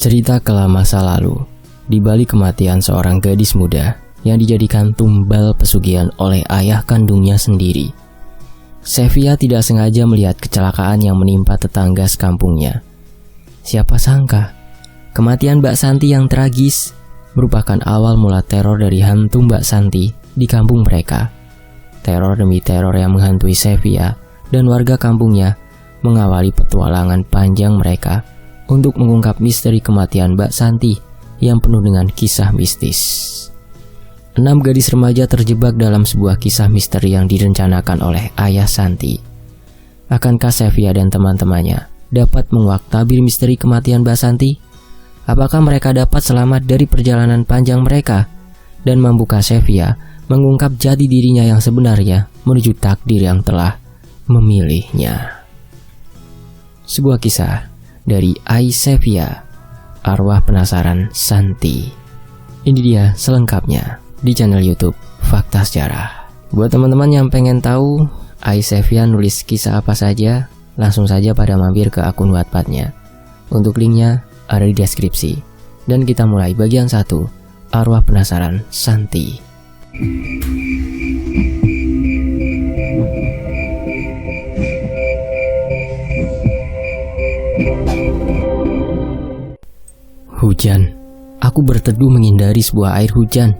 Cerita kelam masa lalu, di balik kematian seorang gadis muda yang dijadikan tumbal pesugihan oleh ayah kandungnya sendiri. Sevia tidak sengaja melihat kecelakaan yang menimpa tetangga sekampungnya. Siapa sangka, kematian Mbak Santi yang tragis merupakan awal mula teror dari hantu Mbak Santi di kampung mereka. Teror demi teror yang menghantui Sevia dan warga kampungnya mengawali petualangan panjang mereka untuk mengungkap misteri kematian Mbak Santi yang penuh dengan kisah mistis. 6 gadis remaja terjebak dalam sebuah kisah misteri yang direncanakan oleh ayah Santi. Akankah Sevia dan teman-temannya dapat menguak tabir misteri kematian Mbak Santi? Apakah mereka dapat selamat dari perjalanan panjang mereka? Dan mampukah Sevia mengungkap jati dirinya yang sebenarnya menuju takdir yang telah memilihnya? Sebuah kisah dari Sevia, Arwah Penasaran Santi. Ini dia selengkapnya di channel YouTube Fakta Sejarah. Buat teman-teman yang pengen tahu Sevia nulis kisah apa saja, langsung saja pada mampir ke akun Wattpad-nya. Untuk linknya ada di deskripsi. Dan kita mulai bagian 1, Arwah Penasaran Santi. Hujan. Aku berteduh menghindari sebuah air hujan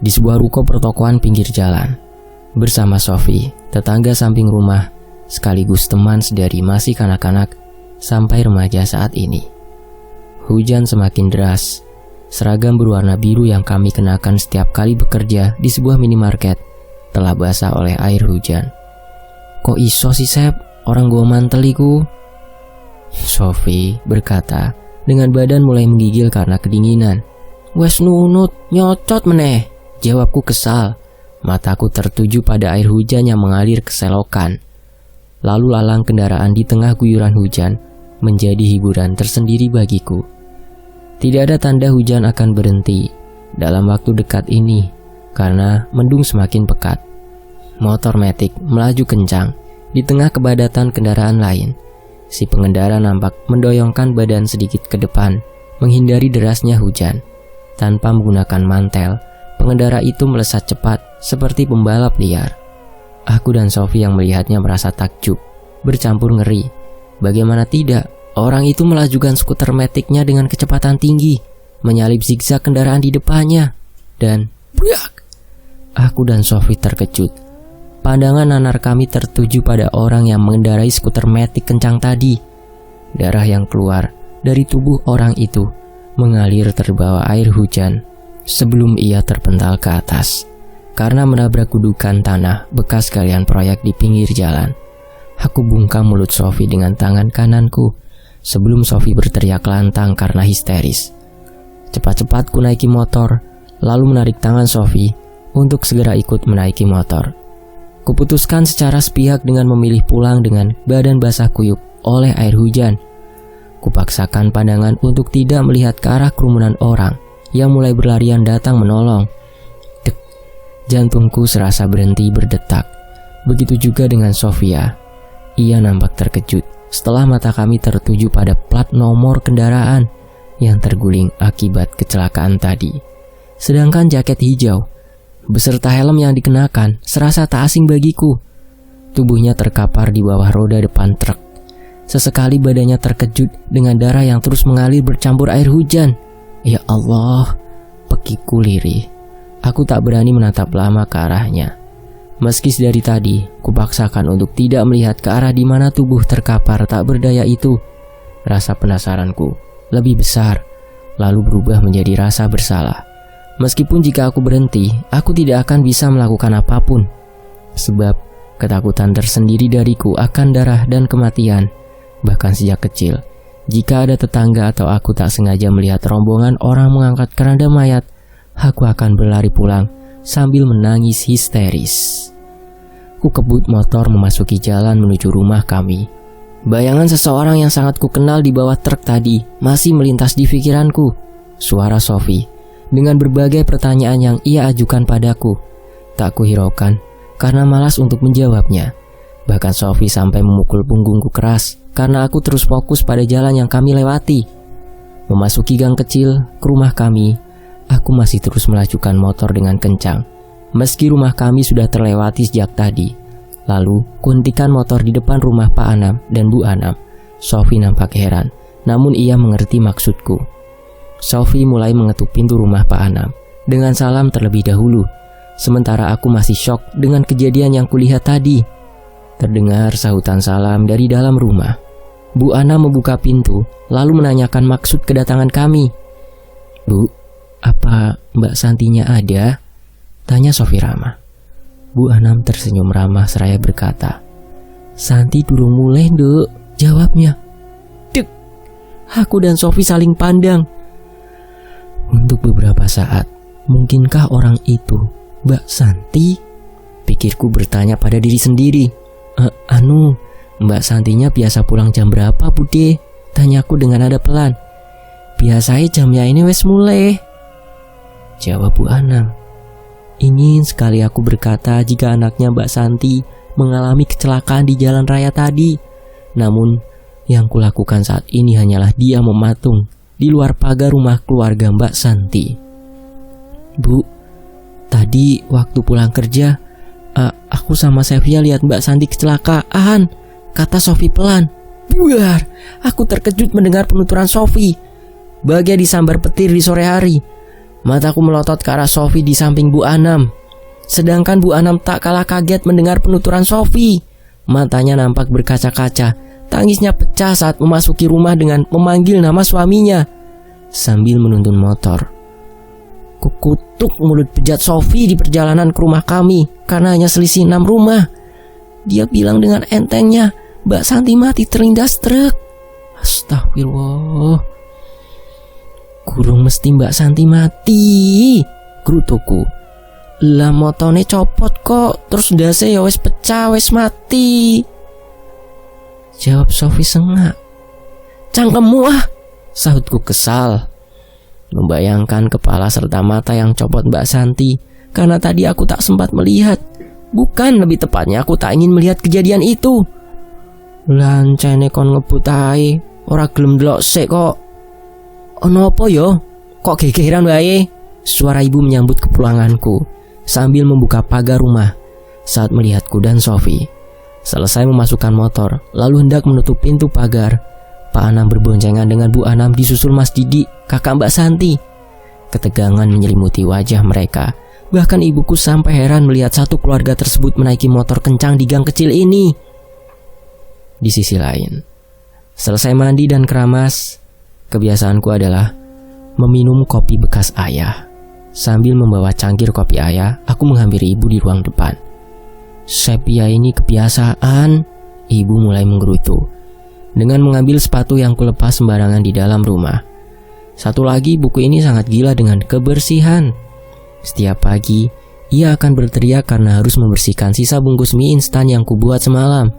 di sebuah ruko pertokoan pinggir jalan bersama Sofi, tetangga samping rumah, sekaligus teman sedari masih kanak-kanak sampai remaja saat ini. Hujan semakin deras. Seragam berwarna biru yang kami kenakan setiap kali bekerja di sebuah minimarket telah basah oleh air hujan. "Kok iso sih, Sep? Orang gua manteliku," Sofi berkata dengan badan mulai menggigil karena kedinginan. "Wes nunut, nyocot meneh," jawabku kesal. Mataku tertuju pada air hujan yang mengalir ke selokan. Lalu lalang kendaraan di tengah guyuran hujan menjadi hiburan tersendiri bagiku. Tidak ada tanda hujan akan berhenti dalam waktu dekat ini karena mendung semakin pekat. Motor metik melaju kencang di tengah kepadatan kendaraan lain. Si pengendara nampak mendoyongkan badan sedikit ke depan menghindari derasnya hujan. Tanpa menggunakan mantel, pengendara itu melesat cepat seperti pembalap liar. Aku dan Sofi yang melihatnya merasa takjub, bercampur ngeri. Bagaimana tidak, orang itu melajukan skuter metiknya dengan kecepatan tinggi, menyalip zigzag kendaraan di depannya. Dan brak! Aku dan Sofi terkejut. Pandangan nanar kami tertuju pada orang yang mengendarai skuter metik kencang tadi. Darah yang keluar dari tubuh orang itu mengalir terbawa air hujan sebelum ia terpental ke atas karena menabrak gudukan tanah bekas galian proyek di pinggir jalan. Aku bungkam mulut Sofi dengan tangan kananku sebelum Sofi berteriak lantang karena histeris. Cepat-cepat ku naiki motor, lalu menarik tangan Sofi untuk segera ikut menaiki motor. Kuputuskan secara sepihak dengan memilih pulang dengan badan basah kuyup oleh air hujan. Kupaksakan pandangan untuk tidak melihat ke arah kerumunan orang yang mulai berlarian datang menolong. Dek, jantungku serasa berhenti berdetak. Begitu juga dengan Sofia. Ia nampak terkejut setelah mata kami tertuju pada plat nomor kendaraan yang terguling akibat kecelakaan tadi. Sedangkan jaket hijau beserta helm yang dikenakan serasa tak asing bagiku. Tubuhnya terkapar di bawah roda depan truk. Sesekali badannya terkejut dengan darah yang terus mengalir bercampur air hujan. Ya Allah, pekiku lirih. Aku tak berani menatap lama ke arahnya. Meski dari tadi, kupaksakan untuk tidak melihat ke arah di mana tubuh terkapar tak berdaya itu. Rasa penasaranku lebih besar, lalu berubah menjadi rasa bersalah. Meskipun jika aku berhenti, aku tidak akan bisa melakukan apapun. Sebab ketakutan tersendiri dariku akan darah dan kematian. Bahkan sejak kecil, jika ada tetangga atau aku tak sengaja melihat rombongan orang mengangkat keranda mayat, aku akan berlari pulang sambil menangis histeris. Ku kebut motor memasuki jalan menuju rumah kami. Bayangan seseorang yang sangat kukenal di bawah truk tadi masih melintas di pikiranku. Suara Sofi dengan berbagai pertanyaan yang ia ajukan padaku. Tak kuhiraukan karena malas untuk menjawabnya. Bahkan Sofi sampai memukul punggungku keras karena aku terus fokus pada jalan yang kami lewati. Memasuki gang kecil ke rumah kami, aku masih terus melajukan motor dengan kencang. Meski rumah kami sudah terlewati sejak tadi. Lalu kuntikan motor di depan rumah Pak Anam dan Bu Anam. Sofi nampak heran, namun ia mengerti maksudku. Sofi mulai mengetuk pintu rumah Pak Anam dengan salam terlebih dahulu. Sementara aku masih syok dengan kejadian yang kulihat tadi. Terdengar sahutan salam dari dalam rumah. Bu Anam membuka pintu lalu menanyakan maksud kedatangan kami. "Bu, apa Mbak Santinya ada?" tanya Sofi ramah. Bu Anam tersenyum ramah seraya berkata, "Santi durung mulai, Nduk," jawabnya. Dek, aku dan Sofi saling pandang. Untuk beberapa saat, mungkinkah orang itu Mbak Santi? Pikirku bertanya pada diri sendiri. Mbak Santinya biasa pulang jam berapa, Bude? Tanyaku dengan nada pelan. "Biasanya jamnya ini wes mulai," jawab Bu Anam. Ingin sekali aku berkata jika anaknya Mbak Santi mengalami kecelakaan di jalan raya tadi. Namun, yang kulakukan saat ini hanyalah diam mematung di luar pagar rumah keluarga Mbak Santi. "Bu, tadi waktu pulang kerja, aku sama Sevia lihat Mbak Santi kecelakaan," kata Sofi pelan. Buar, aku terkejut mendengar penuturan Sofi. Bagai disambar petir di sore hari. Mataku melotot ke arah Sofi di samping Bu Anam. Sedangkan Bu Anam tak kalah kaget mendengar penuturan Sofi. Matanya nampak berkaca-kaca. Tangisnya pecah saat memasuki rumah dengan memanggil nama suaminya sambil menuntun motor. Kukutuk mulut bejat Sofi di perjalanan ke rumah kami karena hanya selisih 6 rumah. Dia bilang dengan entengnya, Mbak Santi mati terlindas truk. Astagfirullah. Kurung mesti Mbak Santi mati, gerutuku. Lah motone copot kok, terus ndase ya wis pecah, wis mati, jawab Sofi sengak. "Cangkemmu ah," sahutku kesal. Membayangkan kepala serta mata yang copot Mbak Santi karena tadi aku tak sempat melihat. Bukan, lebih tepatnya aku tak ingin melihat kejadian itu. "Lancene kon ngebut ae, ora gelem ndelok sik kok." "Ono apa yo? Kok gegeran wae?" Suara ibu menyambut kepulanganku sambil membuka pagar rumah saat melihatku dan Sofi. Selesai memasukkan motor, lalu hendak menutup pintu pagar, Pak Anam berboncengan dengan Bu Anam disusul Mas Didi, kakak Mbak Santi. Ketegangan menyelimuti wajah mereka. Bahkan ibuku sampai heran melihat satu keluarga tersebut menaiki motor kencang di gang kecil ini. Di sisi lain, selesai mandi dan keramas, kebiasaanku adalah meminum kopi bekas ayah. Sambil membawa cangkir kopi ayah, aku menghampiri ibu di ruang depan. "Sepia ini kebiasaan," ibu mulai menggerutu dengan mengambil sepatu yang kulepas sembarangan di dalam rumah. Satu lagi, buku ini sangat gila dengan kebersihan. Setiap pagi, ia akan berteriak karena harus membersihkan sisa bungkus mie instan yang kubuat semalam.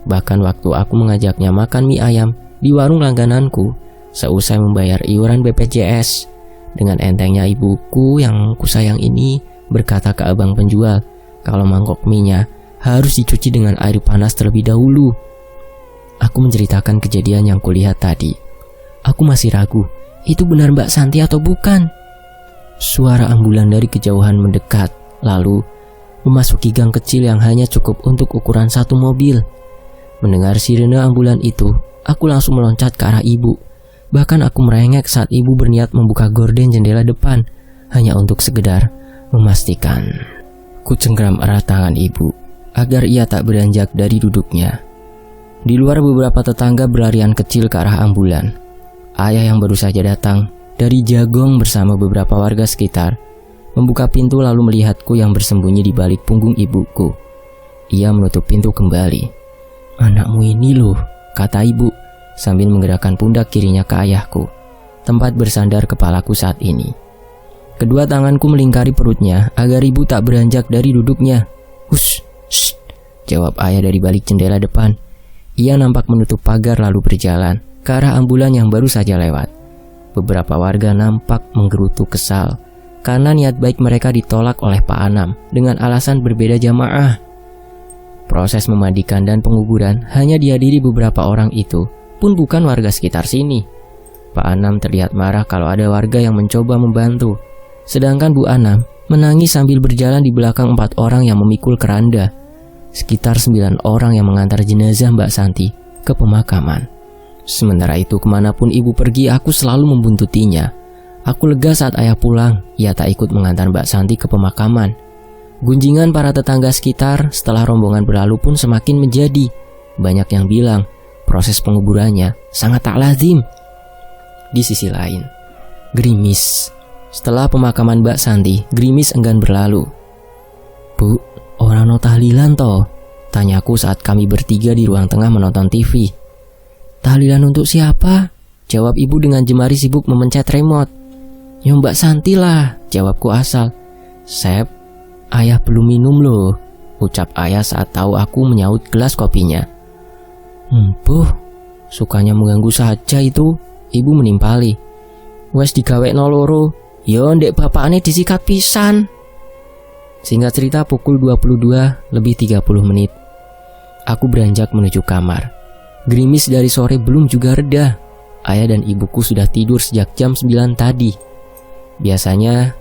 Bahkan waktu aku mengajaknya makan mie ayam di warung langgananku, seusai membayar iuran BPJS, dengan entengnya ibuku yang kusayang ini berkata ke abang penjual kalau mangkok mie-nya harus dicuci dengan air panas terlebih dahulu. Aku menceritakan kejadian yang kulihat tadi. Aku masih ragu, itu benar Mbak Santi atau bukan? Suara ambulan dari kejauhan mendekat, lalu memasuki gang kecil yang hanya cukup untuk ukuran satu mobil. Mendengar sirene ambulan itu, aku langsung meloncat ke arah ibu. Bahkan aku merengek saat ibu berniat membuka gorden jendela depan hanya untuk sekedar memastikan. Ku cengkram erat tangan ibu agar ia tak beranjak dari duduknya. Di luar beberapa tetangga berlarian kecil ke arah ambulan. Ayah yang baru saja datang dari Jagong bersama beberapa warga sekitar membuka pintu lalu melihatku yang bersembunyi di balik punggung ibuku. Ia menutup pintu kembali. "Anakmu ini loh," kata ibu sambil menggerakkan pundak kirinya ke ayahku, tempat bersandar kepalaku saat ini. Kedua tanganku melingkari perutnya agar ibu tak beranjak dari duduknya. "Hush, shh," jawab ayah dari balik jendela depan. Ia nampak menutup pagar lalu berjalan ke arah ambulan yang baru saja lewat. Beberapa warga nampak menggerutu kesal karena niat baik mereka ditolak oleh Pak Anam dengan alasan berbeda jamaah. Proses memandikan dan penguburan hanya dihadiri beberapa orang itu pun bukan warga sekitar sini. Pak Anam terlihat marah kalau ada warga yang mencoba membantu. Sedangkan Bu Anam menangis sambil berjalan di belakang 4 orang yang memikul keranda. Sekitar 9 orang yang mengantar jenazah Mbak Santi ke pemakaman. Sementara itu kemanapun ibu pergi, aku selalu membuntutinya. Aku lega saat ayah pulang, ia tak ikut mengantar Mbak Santi ke pemakaman. Gunjingan para tetangga sekitar setelah rombongan berlalu pun semakin menjadi. Banyak yang bilang proses penguburannya sangat tak lazim. Di sisi lain, gerimis. Setelah pemakaman Mbak Santi, gerimis enggan berlalu. "Bu, orang no tahlilan toh?" tanyaku saat kami bertiga di ruang tengah menonton TV. "Tahlilan untuk siapa?" jawab ibu dengan jemari sibuk memencet remote. "Ya Mbak Santi lah," jawabku asal. "Sep, ayah belum minum loh," ucap ayah saat tahu aku menyaut gelas kopinya. "Empuh, sukanya mengganggu saja itu," ibu menimpali. "Wes digawekno loro, yo ndek bapakne disikat pisan." Singkat cerita, pukul 22:30 menit. Aku beranjak menuju kamar. Gerimis dari sore belum juga reda. Ayah dan ibuku sudah tidur sejak jam 9 tadi. Biasanya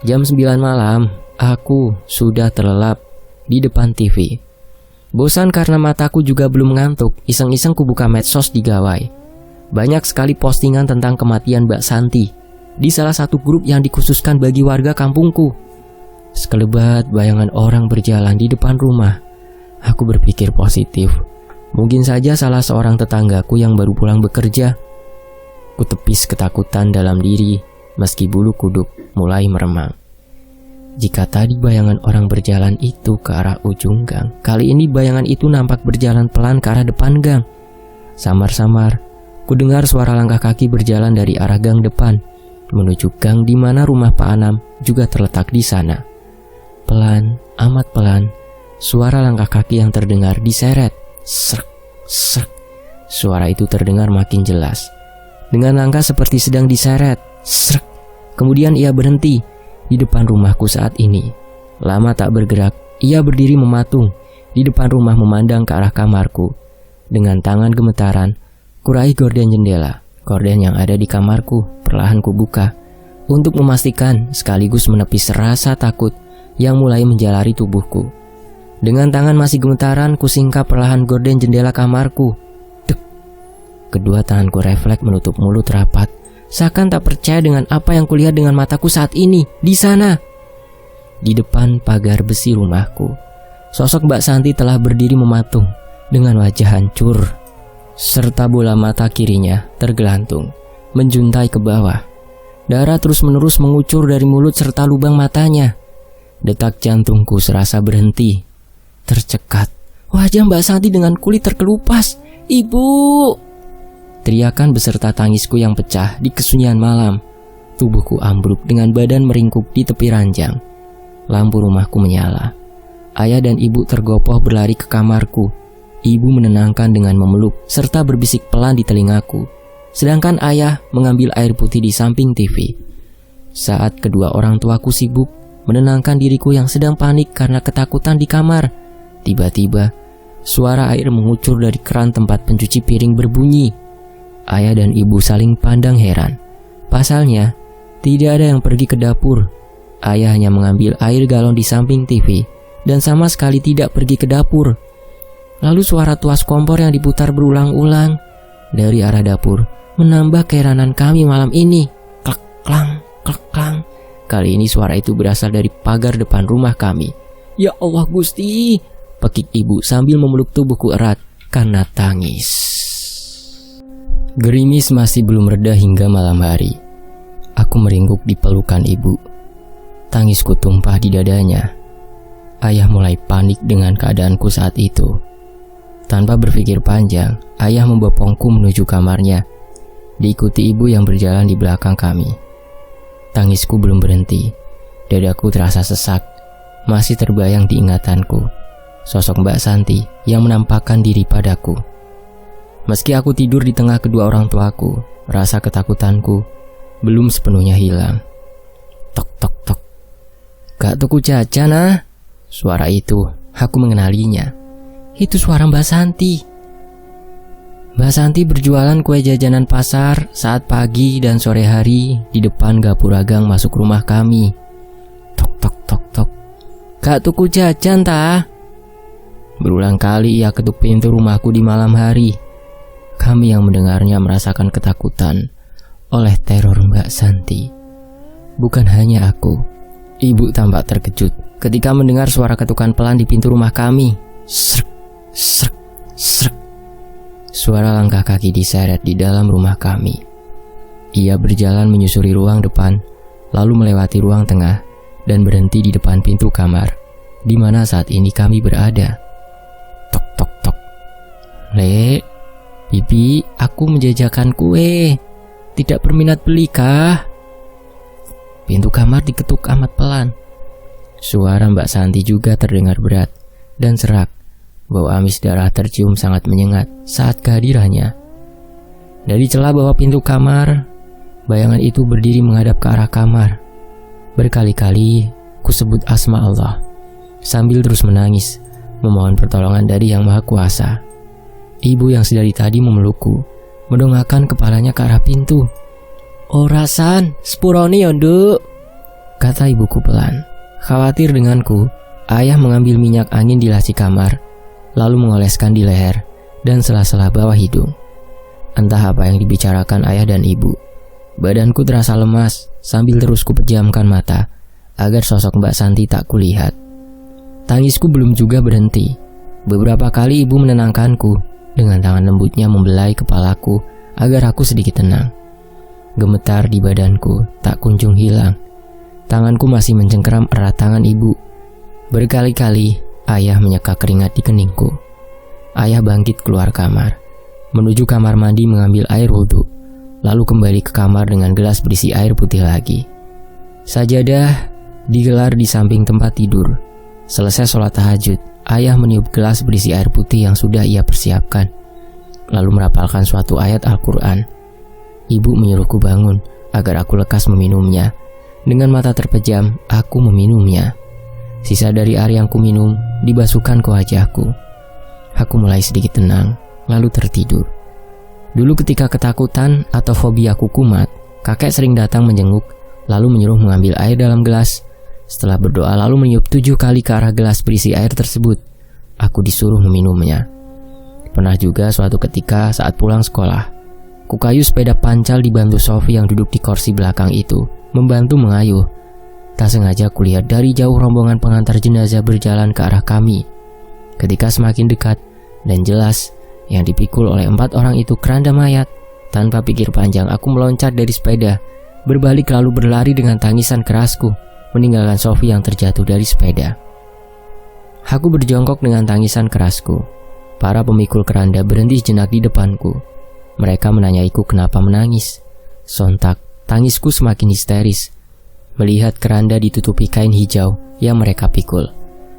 jam 9 malam aku sudah terlelap di depan TV. Bosan karena mataku juga belum ngantuk, iseng-iseng ku buka medsos di gawai. Banyak sekali postingan tentang kematian Mbak Santi di salah satu grup yang dikhususkan bagi warga kampungku. Sekelebat bayangan orang berjalan di depan rumah. Aku berpikir positif. Mungkin saja salah seorang tetanggaku yang baru pulang bekerja. Ku tepis ketakutan dalam diri meski bulu kuduk mulai meremang. Jika tadi bayangan orang berjalan itu ke arah ujung gang, kali ini bayangan itu nampak berjalan pelan ke arah depan gang. Samar-samar ku dengar suara langkah kaki berjalan dari arah gang depan menuju gang di mana rumah Pak Anam juga terletak di sana. Pelan, amat pelan, suara langkah kaki yang terdengar diseret. Srek, srek. Suara itu terdengar makin jelas. Dengan langkah seperti sedang diseret. Srek. Kemudian ia berhenti di depan rumahku saat ini. Lama tak bergerak, ia berdiri mematung di depan rumah memandang ke arah kamarku. Dengan tangan gemetaran, kurai gorden jendela. Gorden yang ada di kamarku perlahan kubuka untuk memastikan sekaligus menepis rasa takut yang mulai menjalari tubuhku. Dengan tangan masih gemetaran, kusingkap perlahan gorden jendela kamarku. Dek. Kedua tanganku refleks menutup mulut rapat, seakan tak percaya dengan apa yang kulihat dengan mataku saat ini. Di sana, di depan pagar besi rumahku, sosok Mbak Santi telah berdiri mematung dengan wajah hancur, serta bola mata kirinya tergelantung, menjuntai ke bawah. Darah terus-menerus mengucur dari mulut serta lubang matanya. Detak jantungku serasa berhenti, tercekat. Wajah Mbak Santi dengan kulit terkelupas. "Ibu!" teriakan beserta tangisku yang pecah di kesunyian malam. Tubuhku ambruk dengan badan meringkuk di tepi ranjang. Lampu rumahku menyala. Ayah dan ibu tergopoh berlari ke kamarku. Ibu menenangkan dengan memeluk serta berbisik pelan di telingaku. Sedangkan ayah mengambil air putih di samping TV. Saat kedua orang tuaku sibuk menenangkan diriku yang sedang panik karena ketakutan di kamar, tiba-tiba suara air mengucur dari keran tempat pencuci piring berbunyi. Ayah dan ibu saling pandang heran. Pasalnya, tidak ada yang pergi ke dapur. Ayah hanya mengambil air galon di samping TV dan sama sekali tidak pergi ke dapur. Lalu suara tuas kompor yang diputar berulang-ulang dari arah dapur menambah keheranan kami malam ini. Klek klang, klek klang. Kali ini suara itu berasal dari pagar depan rumah kami. "Ya Allah Gusti," pekik ibu sambil memeluk tubuhku erat karena tangis. Gerimis masih belum reda hingga malam hari. Aku meringkuk di pelukan ibu. Tangisku tumpah di dadanya. Ayah mulai panik dengan keadaanku saat itu. Tanpa berpikir panjang, ayah membopongku menuju kamarnya, diikuti ibu yang berjalan di belakang kami. Tangisku belum berhenti. Dadaku terasa sesak. Masih terbayang di ingatanku sosok Mbak Santi yang menampakkan diri padaku. Meski aku tidur di tengah kedua orang tuaku, rasa ketakutanku belum sepenuhnya hilang. Tok tok tok. "Gak tuku jajan ah?" Suara itu, aku mengenalinya. Itu suara Mbak Santi. Mbak Santi berjualan kue jajanan pasar saat pagi dan sore hari di depan gapura gang masuk rumah kami. Tok tok tok tok. "Gak tuku jajan ta?" Berulang kali ia ketuk pintu rumahku di malam hari. Kami yang mendengarnya merasakan ketakutan oleh teror Mbak Santi. Bukan hanya aku, ibu tampak terkejut ketika mendengar suara ketukan pelan di pintu rumah kami. Srek, srek, srek. Suara langkah kaki diseret di dalam rumah kami. Ia berjalan menyusuri ruang depan, lalu melewati ruang tengah dan berhenti di depan pintu kamar, di mana saat ini kami berada. Tok tok tok. "Lek, Bibi, aku menjajakan kue. Tidak berminat beli kah?" Pintu kamar diketuk amat pelan. Suara Mbak Santi juga terdengar berat dan serak. Bau amis darah tercium sangat menyengat saat kehadirannya. Dari celah bawah pintu kamar, bayangan itu berdiri menghadap ke arah kamar. Berkali-kali ku sebut asma Allah, sambil terus menangis, memohon pertolongan dari Yang Maha Kuasa. Ibu yang sedari tadi memelukku, mendongakkan kepalanya ke arah pintu. "Orasan, sepuroni ya nduk," kata ibuku pelan. Khawatir denganku, ayah mengambil minyak angin di laci kamar, lalu mengoleskan di leher dan sela-sela bawah hidung. Entah apa yang dibicarakan ayah dan ibu. Badanku terasa lemas sambil terus kupejamkan mata agar sosok Mbak Santi tak kulihat. Tangisku belum juga berhenti. Beberapa kali ibu menenangkanku dengan tangan lembutnya membelai kepalaku agar aku sedikit tenang. Gemetar di badanku tak kunjung hilang. Tanganku masih mencengkeram erat tangan ibu. Berkali-kali ayah menyeka keringat di keningku. Ayah bangkit keluar kamar, menuju kamar mandi mengambil air wudhu, lalu kembali ke kamar dengan gelas berisi air putih lagi. Sajadah digelar di samping tempat tidur. Selesai sholat tahajud, ayah meniup gelas berisi air putih yang sudah ia persiapkan, lalu merapalkan suatu ayat Al-Quran. Ibu menyuruhku bangun agar aku lekas meminumnya. Dengan mata terpejam, aku meminumnya. Sisa dari air yang kuminum dibasuhkan ke wajahku. Aku mulai sedikit tenang, lalu tertidur. Dulu ketika ketakutan atau fobiaku kumat, kakek sering datang menjenguk, lalu menyuruh mengambil air dalam gelas. Setelah berdoa lalu meniup 7 kali ke arah gelas berisi air tersebut. Aku disuruh meminumnya. Pernah juga suatu ketika saat pulang sekolah, ku kayu sepeda pancal dibantu Sofi yang duduk di kursi belakang itu, membantu mengayuh. Tak sengaja kulihat dari jauh rombongan pengantar jenazah berjalan ke arah kami. Ketika semakin dekat dan jelas, yang dipikul oleh 4 orang itu keranda mayat. Tanpa pikir panjang, aku meloncat dari sepeda, berbalik lalu berlari dengan tangisan kerasku, meninggalkan Sofi yang terjatuh dari sepeda. Aku berjongkok dengan tangisan kerasku. Para pemikul keranda berhenti sejenak di depanku. Mereka menanyaiku kenapa menangis. Sontak, tangisku semakin histeris melihat keranda ditutupi kain hijau yang mereka pikul.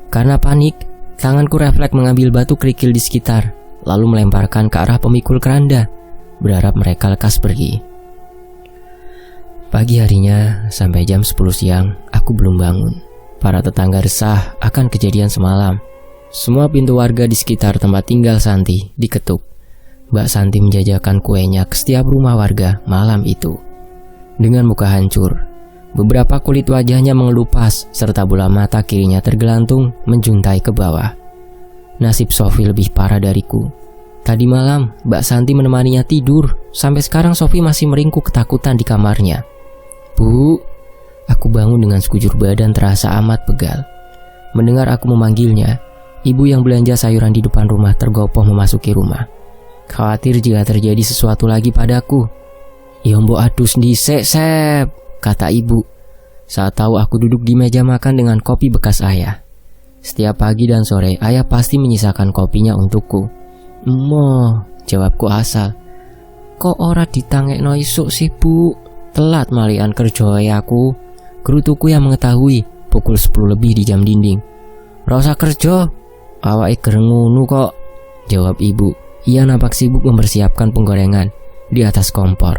Karena panik, tanganku refleks mengambil batu kerikil di sekitar, lalu melemparkan ke arah pemikul keranda, berharap mereka lekas pergi. Pagi harinya, sampai jam 10 siang, aku belum bangun. Para tetangga resah akan kejadian semalam. Semua pintu warga di sekitar tempat tinggal Santi diketuk. Mbak Santi menjajakan kuenya ke setiap rumah warga malam itu. Dengan muka hancur, beberapa kulit wajahnya mengelupas, serta bola mata kirinya tergelantung menjuntai ke bawah. Nasib Sofi lebih parah dariku. Tadi malam, Mbak Santi menemaninya tidur. Sampai sekarang Sofi masih meringkuk ketakutan di kamarnya. "Bu," aku bangun dengan sekujur badan terasa amat pegal. Mendengar aku memanggilnya, ibu yang belanja sayuran di depan rumah tergopoh memasuki rumah. Khawatir jika terjadi sesuatu lagi padaku. "Ya mbok adus ndhisik, Sep," kata ibu saat tahu aku duduk di meja makan dengan kopi bekas ayah. Setiap pagi dan sore ayah pasti menyisakan kopinya untukku. "Emoh," jawabku asal. "Kok ora ditangekno isuk sih, Bu? Telat malian kerja aku." Gerutuku yang mengetahui pukul 10 lebih di jam dinding. "Rasa kerja, awake gereng ngono kok," jawab ibu. Ia nampak sibuk mempersiapkan penggorengan di atas kompor.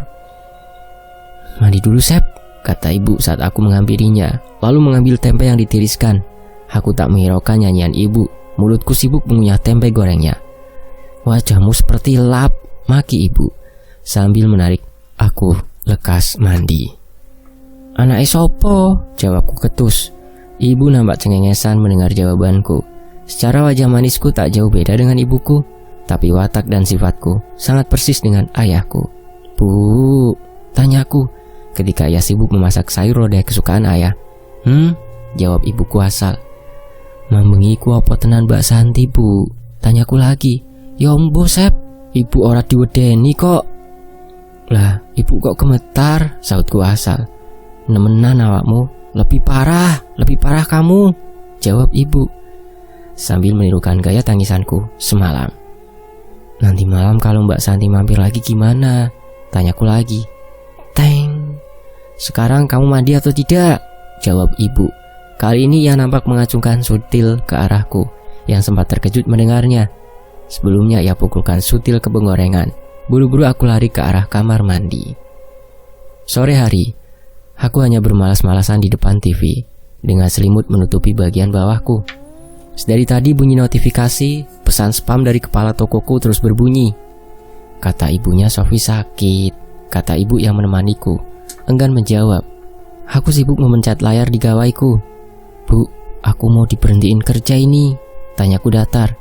"Mandi dulu, Sep," kata ibu saat aku menghampirinya, lalu mengambil tempe yang ditiriskan. Aku tak menghiraukan nyanyian ibu. Mulutku sibuk mengunyah tempe gorengnya. "Wajahmu seperti lap," maki ibu sambil menarik aku lekas mandi. "Anake sopo?" jawabku ketus. Ibu nampak cengengesan mendengar jawabanku. Secara wajah manisku tak jauh beda dengan ibuku, tapi watak dan sifatku sangat persis dengan ayahku. "Bu," tanyaku ketika ayah sibuk memasak sayur lodeh kesukaan ayah. Jawab ibuku asal. "Mambengiku apa tenan Mbak Santi, Bu?" tanyaku lagi. "Ya mbo Sep, ibu ora diwedeni kok." "Lah, ibu kok gemetar?" sautku asal. "Nemenan awakmu, lebih parah kamu," jawab ibu sambil menirukan gaya tangisanku semalam. "Nanti malam kalau Mbak Santi mampir lagi gimana?" tanyaku lagi. "Teng, sekarang kamu mandi atau tidak?" jawab ibu. Kali ini ia nampak mengacungkan sutil ke arahku yang sempat terkejut mendengarnya. Sebelumnya ia pukulkan sutil ke penggorengan. Buru-buru aku lari ke arah kamar mandi. Sore hari, aku hanya bermalas-malasan di depan TV dengan selimut menutupi bagian bawahku. Dari tadi bunyi notifikasi pesan spam dari kepala tokoku terus berbunyi. Kata ibunya Sofi sakit, kata ibu yang menemaniku. Enggan menjawab. Aku sibuk memencet layar di gawaiku. "Bu, aku mau diberhentiin kerja ini," tanyaku datar.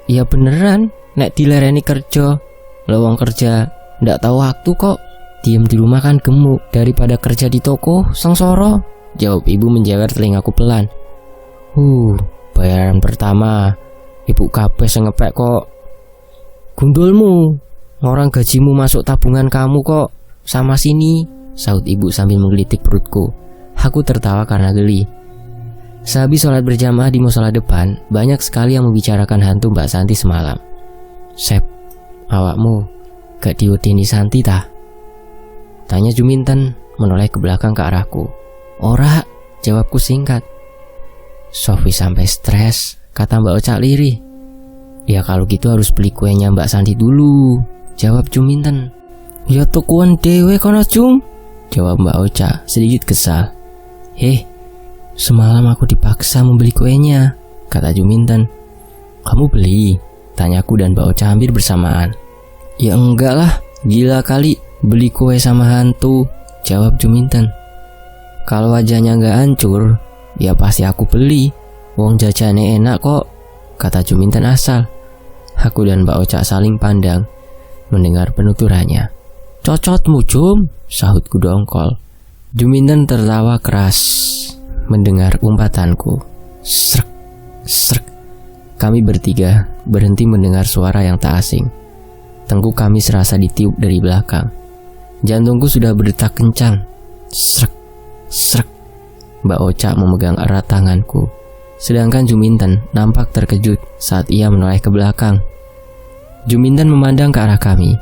"Iya beneran, nek dilereni kerja. Lowong kerja, ndak tahu waktu kok. Diem di rumah kan gemuk, daripada kerja di toko, sengsara," jawab ibu menjewer telingaku pelan. Bayaran pertama, ibu kabeh sing ngepek kok." "Gundulmu, orang gajimu masuk tabungan kamu kok. Sama sini," saut ibu sambil menggelitik perutku. Aku tertawa karena geli. Sehabis sholat berjamaah di musola depan, banyak sekali yang membicarakan hantu Mbak Santi semalam. "Sep, awakmu gak diwedeni Santi tah?" tanya Juminten menoleh ke belakang ke arahku. "Ora," jawabku singkat. "Sofi sampai stres," kata Mbak Oca lirih. "Ya kalau gitu harus beli kuenya Mbak Santi dulu," jawab Juminten. "Ya tukuan dewe kono Jum," jawab Mbak Oca sedikit kesal. Semalam aku dipaksa membeli kuenya," kata Juminten. "Kamu beli?" tanyaku dan Mbak Oca hampir bersamaan. "Ya enggak lah, gila kali beli kue sama hantu," jawab Juminten. "Kalau wajahnya enggak hancur, ya pasti aku beli. Wong jajannya enak kok," kata Juminten asal. Aku dan Mbak Oca saling pandang mendengar penuturannya. "Cocotmu Jum," sahutku dongkol. Juminten tertawa keras mendengar umpatanku. Srek, srek. Kami bertiga berhenti mendengar suara yang tak asing. Tengkuk kami serasa ditiup dari belakang. Jantungku sudah berdetak kencang. Srek, srek. Mbak Oca memegang erat tanganku, sedangkan Juminten nampak terkejut saat ia menoleh ke belakang. Juminten memandang ke arah kami,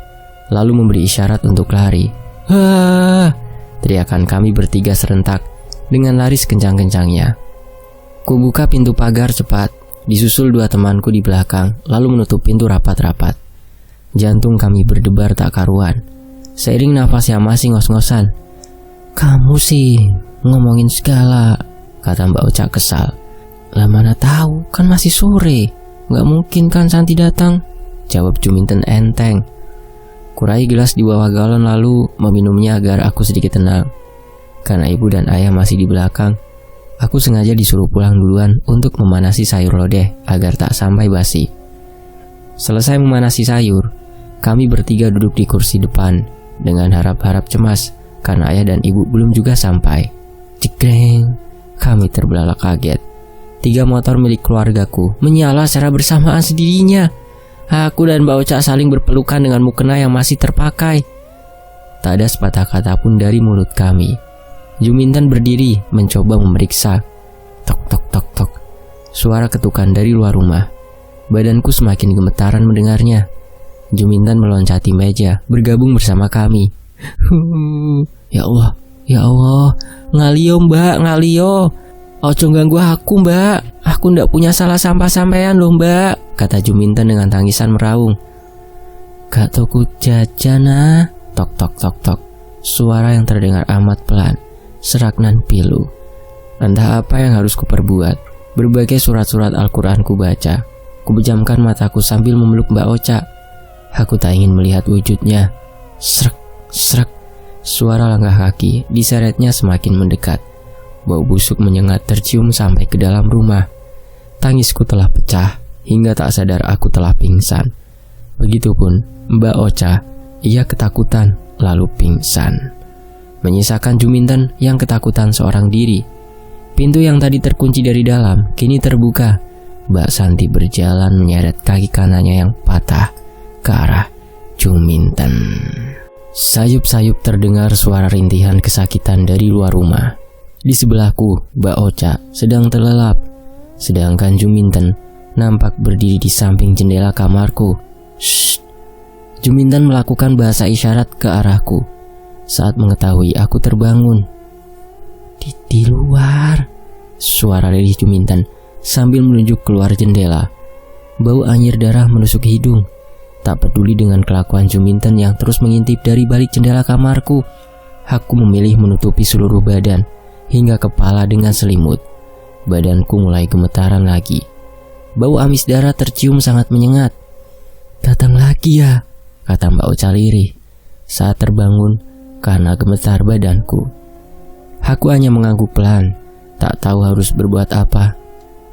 lalu memberi isyarat untuk lari. "Hah!" teriakan kami bertiga serentak dengan lari sekencang-kencangnya. Kubuka pintu pagar cepat, disusul dua temanku di belakang, lalu menutup pintu rapat-rapat. Jantung kami berdebar tak karuan, seiring nafas yang masih ngos-ngosan. "Kamu sih ngomongin segala," kata Mbak Oca kesal. "Lah mana tahu, kan masih sore. Gak mungkin kan Santi datang," jawab Juminten enteng. Kurai gelas di bawah galon lalu meminumnya agar aku sedikit tenang. Karena ibu dan ayah masih di belakang, aku sengaja disuruh pulang duluan untuk memanasi sayur lodeh agar tak sampai basi. Selesai memanasi sayur, kami bertiga duduk di kursi depan dengan harap-harap cemas karena ayah dan ibu belum juga sampai. Cekreng, kami terbelalak kaget. 3 motor milik keluargaku menyala secara bersamaan sendirinya. Aku dan Mbak Oca saling berpelukan dengan mukena yang masih terpakai. Tak ada sepatah kata pun dari mulut kami. Juminten berdiri mencoba memeriksa. Tok tok tok tok. Suara ketukan dari luar rumah. Badanku semakin gemetaran mendengarnya. Juminten meloncati meja bergabung bersama kami. Ya Allah, ngaliyo Mbak, ngaliyo. Ojo ganggu aku Mbak, aku ndak punya salah sampai-sampaian loh Mbak, kata Juminten dengan tangisan meraung. Gak toko jajan ah. Tok tok tok tok. Suara yang terdengar amat pelan, serak nan pilu. Entah apa yang harus kuperbuat. Berbagai surat-surat Al-Quran ku baca. Kupejamkan mataku sambil memeluk Mbak Oca. Aku tak ingin melihat wujudnya. Srek, srek. Suara langkah kaki diseretnya semakin mendekat. Bau busuk menyengat tercium sampai ke dalam rumah. Tangisku telah pecah hingga tak sadar aku telah pingsan. Begitupun Mbak Ocha, ia ketakutan lalu pingsan. Menyisakan Juminten yang ketakutan seorang diri. Pintu yang tadi terkunci dari dalam kini terbuka. Mbak Santi berjalan menyeret kaki kanannya yang patah ke arah Juminten. Sayup-sayup terdengar suara rintihan kesakitan dari luar rumah. Di sebelahku, Mbak Ocha sedang terlelap, sedangkan Juminten nampak berdiri di samping jendela kamarku. Shh. Juminten melakukan bahasa isyarat ke arahku saat mengetahui aku terbangun. Di luar, suara dari Juminten sambil menunjuk keluar jendela. Bau anyir darah menusuk hidung. Tak peduli dengan kelakuan Juminten yang terus mengintip dari balik jendela kamarku, aku memilih menutupi seluruh badan hingga kepala dengan selimut. Badanku mulai gemetaran lagi. Bau amis darah tercium sangat menyengat. Datang lagi ya, kata Mbak Ocha lirih saat terbangun karena gemetar badanku. Aku hanya mengangguk pelan, tak tahu harus berbuat apa.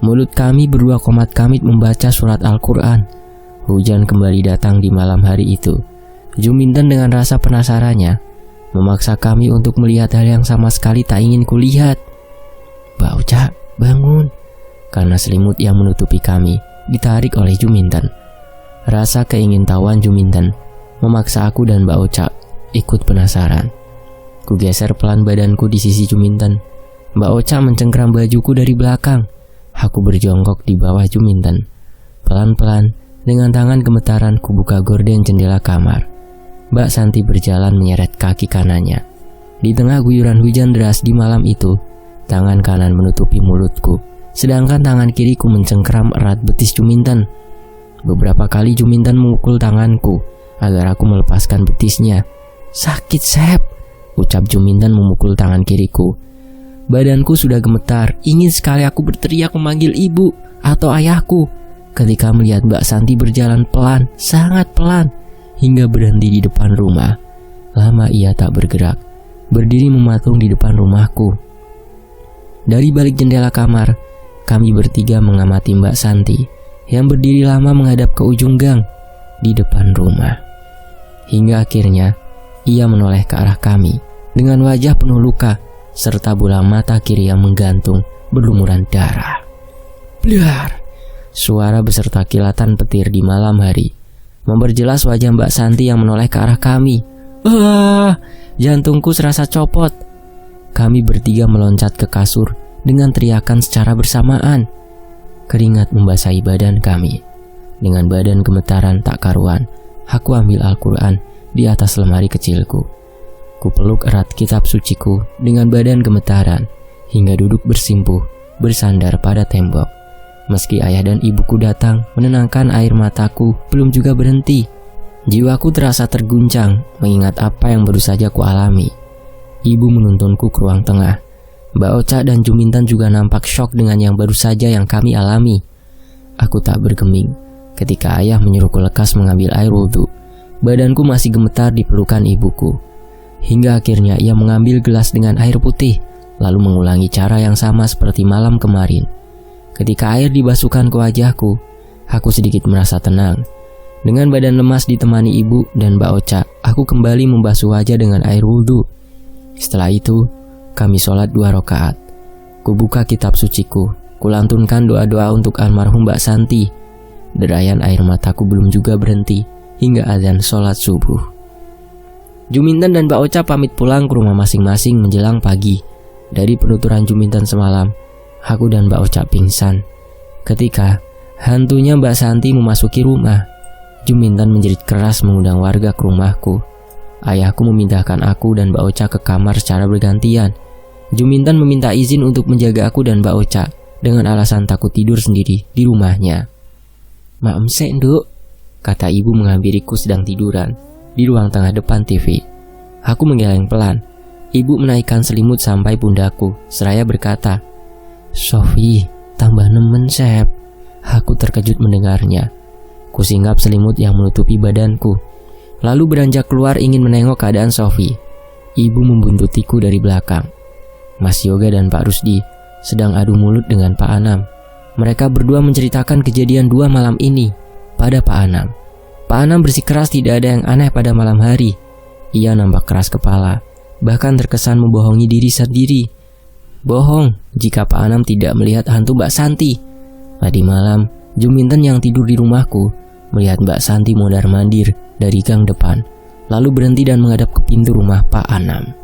Mulut kami berdua komat kamit membaca surat Al-Quran. Hujan kembali datang di malam hari itu. Juminten dengan rasa penasarannya memaksa kami untuk melihat hal yang sama sekali tak ingin kulihat. Mbak Ocha, bangun, karena selimut yang menutupi kami ditarik oleh Juminten. Rasa keingintahuan Juminten memaksa aku dan Mbak Ocha ikut penasaran. Kugeser pelan badanku di sisi Juminten. Mbak Ocha mencengkram bajuku dari belakang. Aku berjongkok di bawah Juminten. Pelan-pelan, dengan tangan gemetaran kubuka gorden jendela kamar. Mbak Santi berjalan menyeret kaki kanannya. Di tengah guyuran hujan deras di malam itu, tangan kanan menutupi mulutku, sedangkan tangan kiriku mencengkram erat betis Juminten. Beberapa kali Juminten memukul tanganku agar aku melepaskan betisnya. Sakit, Sep, ucap Juminten memukul tangan kiriku. Badanku sudah gemetar, ingin sekali aku berteriak memanggil ibu atau ayahku ketika melihat Mbak Santi berjalan pelan, sangat pelan, hingga berhenti di depan rumah. Lama ia tak bergerak, berdiri mematung di depan rumahku. Dari balik jendela kamar, kami bertiga mengamati Mbak Santi yang berdiri lama menghadap ke ujung gang di depan rumah. Hingga akhirnya ia menoleh ke arah kami dengan wajah penuh luka serta bola mata kiri yang menggantung berlumuran darah. Blar! Suara beserta kilatan petir di malam hari memperjelas wajah Mbak Santi yang menoleh ke arah kami. Jantungku serasa copot. Kami bertiga meloncat ke kasur dengan teriakan secara bersamaan. Keringat membasahi badan kami. Dengan badan gemetaran tak karuan, aku ambil Al-Quran di atas lemari kecilku. Kupeluk erat kitab suciku dengan badan gemetaran hingga duduk bersimpuh bersandar pada tembok. Meski ayah dan ibuku datang menenangkan air mataku belum juga berhenti. Jiwaku terasa terguncang mengingat apa yang baru saja kualami. Ibu menuntunku ke ruang tengah. Mbak Ocha dan Juminten juga nampak syok dengan yang baru saja yang kami alami. Aku tak bergeming ketika ayah menyuruhku lekas mengambil air wudhu. Badanku masih gemetar di pelukan ibuku. Hingga akhirnya ia mengambil gelas dengan air putih, lalu mengulangi cara yang sama seperti malam kemarin. Ketika air dibasuhkan ke wajahku, aku sedikit merasa tenang. Dengan badan lemas ditemani ibu dan Mbak Ocha, aku kembali membasuh wajah dengan air wudhu. Setelah itu, kami sholat 2 rakaat. Kubuka kitab suciku, kulantunkan doa-doa untuk almarhum Mbak Santi. Derayan air mataku belum juga berhenti hingga azan sholat subuh. Juminten dan Mbak Ocha pamit pulang ke rumah masing-masing menjelang pagi. Dari penuturan Juminten semalam, aku dan Mbak Ocha pingsan. Ketika hantunya Mbak Santi memasuki rumah, Juminten menjerit keras mengundang warga ke rumahku. Ayahku memindahkan aku dan Mbak Ocha ke kamar secara bergantian. Juminten meminta izin untuk menjaga aku dan Mbak Ocha dengan alasan takut tidur sendiri di rumahnya. "Maemse, Nduk," kata ibu menghampiriku sedang tiduran di ruang tengah depan TV. Aku menggeleng pelan. Ibu menaikkan selimut sampai pundakku seraya berkata, "Sofi, tambah nemen, Sep." Aku terkejut mendengarnya. Kusinggap selimut yang menutupi badanku, lalu beranjak keluar ingin menengok keadaan Sofi. Ibu membuntutiku dari belakang. Mas Yoga dan Pak Rusdi sedang adu mulut dengan Pak Anam. Mereka berdua menceritakan kejadian 2 malam ini pada Pak Anam. Pak Anam bersikeras tidak ada yang aneh pada malam hari. Ia nampak keras kepala, bahkan terkesan membohongi diri sendiri. Bohong jika Pak Anam tidak melihat hantu Mbak Santi. Tadi malam, Juminten yang tidur di rumahku melihat Mbak Santi mondar-mandir dari gang depan, lalu berhenti dan menghadap ke pintu rumah Pak Anam.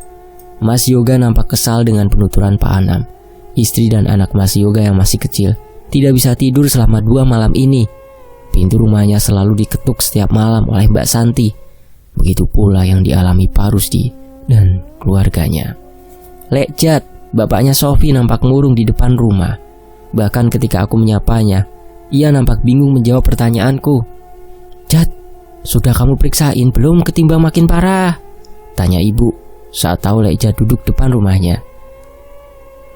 Mas Yoga nampak kesal dengan penuturan Pak Anam. Istri dan anak Mas Yoga yang masih kecil tidak bisa tidur selama 2 malam ini. Pintu rumahnya selalu diketuk setiap malam oleh Mbak Santi. Begitu pula yang dialami Pak Rusdi dan keluarganya. Lek Jat, bapaknya Sofi nampak ngurung di depan rumah. Bahkan ketika aku menyapanya, ia nampak bingung menjawab pertanyaanku. Jat, sudah kamu periksain belum ketimbang makin parah? Tanya ibu saat tahu Lek Jat duduk depan rumahnya.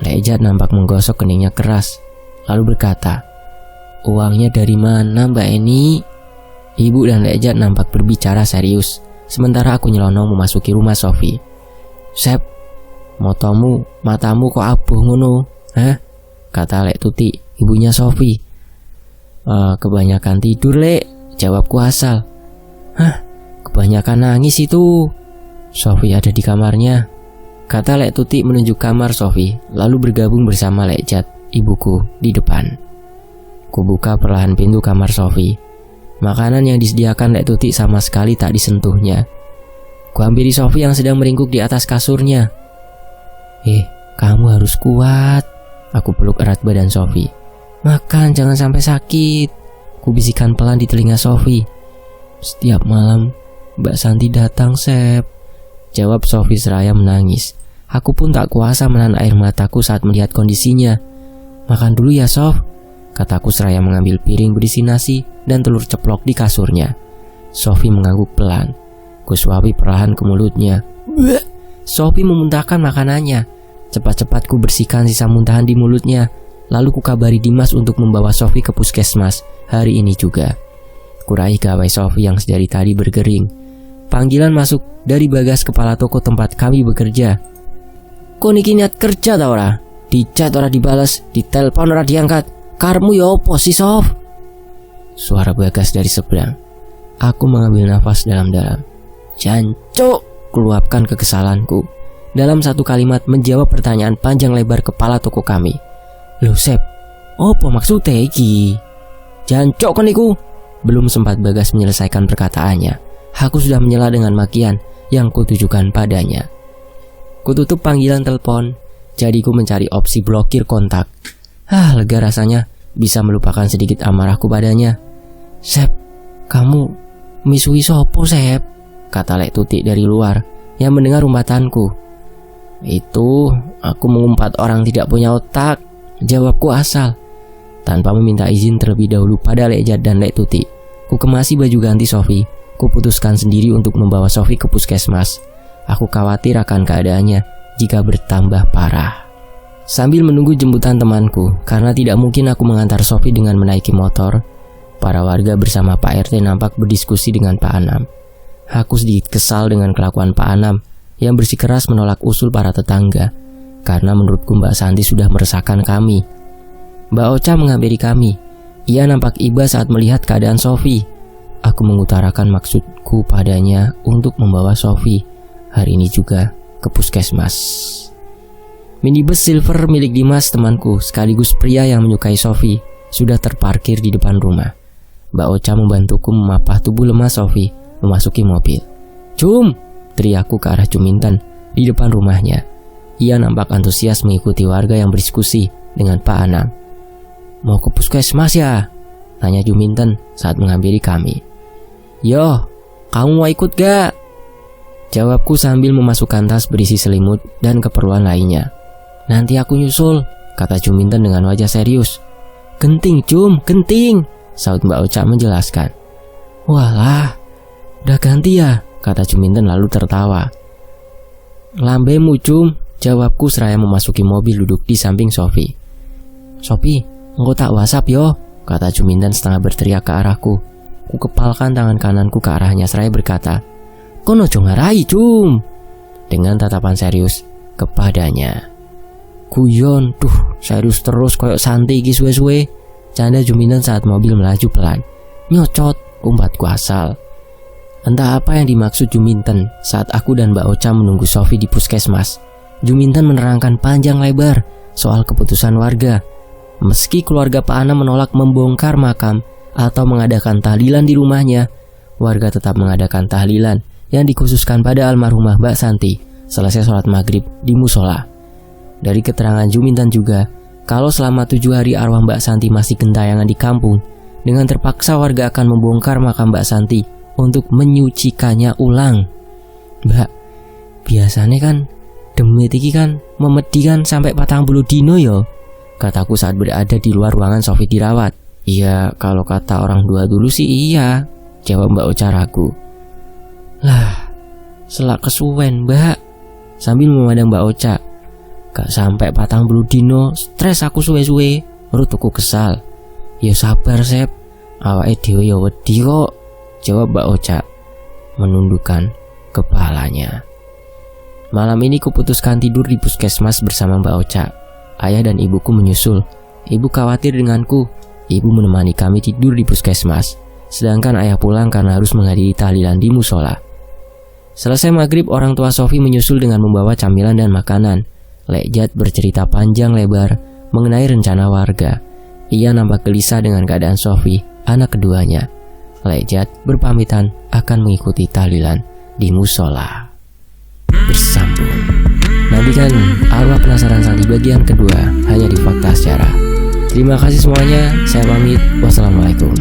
Lek Jat nampak menggosok keningnya keras, lalu berkata, uangnya dari mana Mbak Eni? Ibu dan Lek Jat nampak berbicara serius, sementara aku nyelonong memasuki rumah Sofi. Sep, matamu kok abuh ngono? Hah? Kata Lek Tuti, ibunya Sofi. Kebanyakan tidur Lek, jawabku asal. Hah? Kebanyakan nangis itu. Sofi ada di kamarnya, kata Lek Tuti menunjuk kamar Sofi, lalu bergabung bersama Lek Jat, ibuku, di depan. Kubuka perlahan pintu kamar Sofi. Makanan yang disediakan Lek Tuti sama sekali tak disentuhnya. Kuhampiri Sofi yang sedang meringkuk di atas kasurnya. Kamu harus kuat. Aku peluk erat badan Sofi. Makan, jangan sampai sakit. Kubisikkan pelan di telinga Sofi. Setiap malam Mbak Santi datang, Sep, jawab Sofi seraya menangis. Aku pun tak kuasa menahan air mataku saat melihat kondisinya. Makan dulu ya Sof, kataku seraya mengambil piring berisi nasi dan telur ceplok di kasurnya. Sofi mengangguk pelan. Kusuapi perlahan ke mulutnya. Sofi memuntahkan makanannya. Cepat-cepat ku bersihkan sisa muntahan di mulutnya. Lalu ku kabari Dimas untuk membawa Sofi ke puskesmas hari ini juga. Kurai gawai Sofi yang sedari tadi bergering. Panggilan masuk dari Bagas, kepala toko tempat kami bekerja. Kok niki niat kerja ta ora? Dicat ora dibales, ditelepon ora diangkat. Karmu ya opo sih Sof? Suara Bagas dari seberang. Aku mengambil nafas dalam-dalam. Jancuk, keluapkan kekesalanku. Dalam satu kalimat menjawab pertanyaan panjang lebar kepala toko kami. Loh Sep, opo maksudnya iki? Jancuk kan iku? Belum sempat Bagas menyelesaikan perkataannya, aku sudah menyela dengan makian yang kutujukan padanya. Kututup panggilan telepon, jadi ku mencari opsi blokir kontak. Lega rasanya bisa melupakan sedikit amarahku padanya. Sep, kamu misui sopo Sep? Kata Lek Tuti dari luar yang mendengar umbatanku. Itu aku mengumpat orang tidak punya otak, jawabku asal. Tanpa meminta izin terlebih dahulu pada Lek Jat dan Lek Tuti, ku kemasi baju ganti Sofi. Ku putuskan sendiri untuk membawa Sofi ke puskesmas. Aku khawatir akan keadaannya jika bertambah parah. Sambil menunggu jemputan temanku, karena tidak mungkin aku mengantar Sofi dengan menaiki motor, para warga bersama Pak RT nampak berdiskusi dengan Pak Anam. Aku sedikit kesal dengan kelakuan Pak Anam yang bersikeras menolak usul para tetangga, karena menurutku Mbak Santi sudah meresahkan kami. Mbak Ocha menghampiri kami. Ia nampak iba saat melihat keadaan Sofi. Aku mengutarakan maksudku padanya untuk membawa Sofi hari ini juga ke puskesmas. Minibus silver milik Dimas, temanku sekaligus pria yang menyukai Sofi, sudah terparkir di depan rumah. Mbak Ocha membantuku memapah tubuh lemah Sofi memasuki mobil. Cum, teriakku ke arah Juminten di depan rumahnya. Ia nampak antusias mengikuti warga yang berdiskusi dengan Pak Anam. Mau ke puskesmas ya? Tanya Juminten saat menghampiri kami. Yo, kamu mau ikut gak? Jawabku sambil memasukkan tas berisi selimut dan keperluan lainnya. Nanti aku nyusul, kata Juminten dengan wajah serius. Genting Cum, genting, saut Mbak Ocha menjelaskan. Walah, udah ganti ya, kata Juminten lalu tertawa. Lambemu Cum, jawabku seraya memasuki mobil duduk di samping Sofi. Sofi, engkau tak WhatsApp yo, kata Juminten setengah berteriak ke arahku. Ku kepalkan tangan kananku ke arahnya seraya berkata, "Kono ojo ngarai, Cum," dengan tatapan serius kepadanya. Guyon, serius terus koyok santai iki suwe-suwe, canda Juminten saat mobil melaju pelan. Nyocot, umbatku asal. Entah apa yang dimaksud Juminten saat aku dan Mbak Ocha menunggu Sofi di puskesmas. Juminten menerangkan panjang lebar soal keputusan warga. Meski keluarga Pak Ana menolak membongkar makam atau mengadakan tahlilan di rumahnya, warga tetap mengadakan tahlilan yang dikhususkan pada almarhumah Mbak Santi selesai sholat maghrib di musola. Dari keterangan Juminten juga, kalau selama 7 hari arwah Mbak Santi masih gentayangan di kampung, dengan terpaksa warga akan membongkar makam Mbak Santi untuk menyucikannya ulang. "Mbak, biasanya kan demit iki kan memedi kan sampai 40 dino yo," kataku saat berada di luar ruangan Sofi dirawat. "Iya, kalau kata orang tua dulu sih iya," jawab Mbak Ocha ragu. "Lah, selak kesuwen, Mbak," sambil memandang Mbak Ocha. "Gak sampai 40 dino, stres aku suwe-suwe," menurutku kesal. "Ya sabar, Sep, awake dhewe ya wedi kok," jawab Mbak Ocha menundukkan kepalanya. Malam ini kuputuskan tidur di puskesmas bersama Mbak Ocha. Ayah dan ibuku menyusul. Ibu khawatir denganku. Ibu menemani kami tidur di puskesmas, sedangkan ayah pulang karena harus menghadiri tahlilan di musola. Selesai maghrib, orang tua Sofi menyusul dengan membawa camilan dan makanan. Lekjat bercerita panjang lebar mengenai rencana warga. Ia nampak gelisah dengan keadaan Sofi, anak keduanya. Lekjat berpamitan akan mengikuti tahlilan di musola. Bersambung. Nantikan Arwah Penasaran Santi bagian kedua hanya di Fakta Sejarah. Terima kasih semuanya, saya pamit. Wassalamualaikum.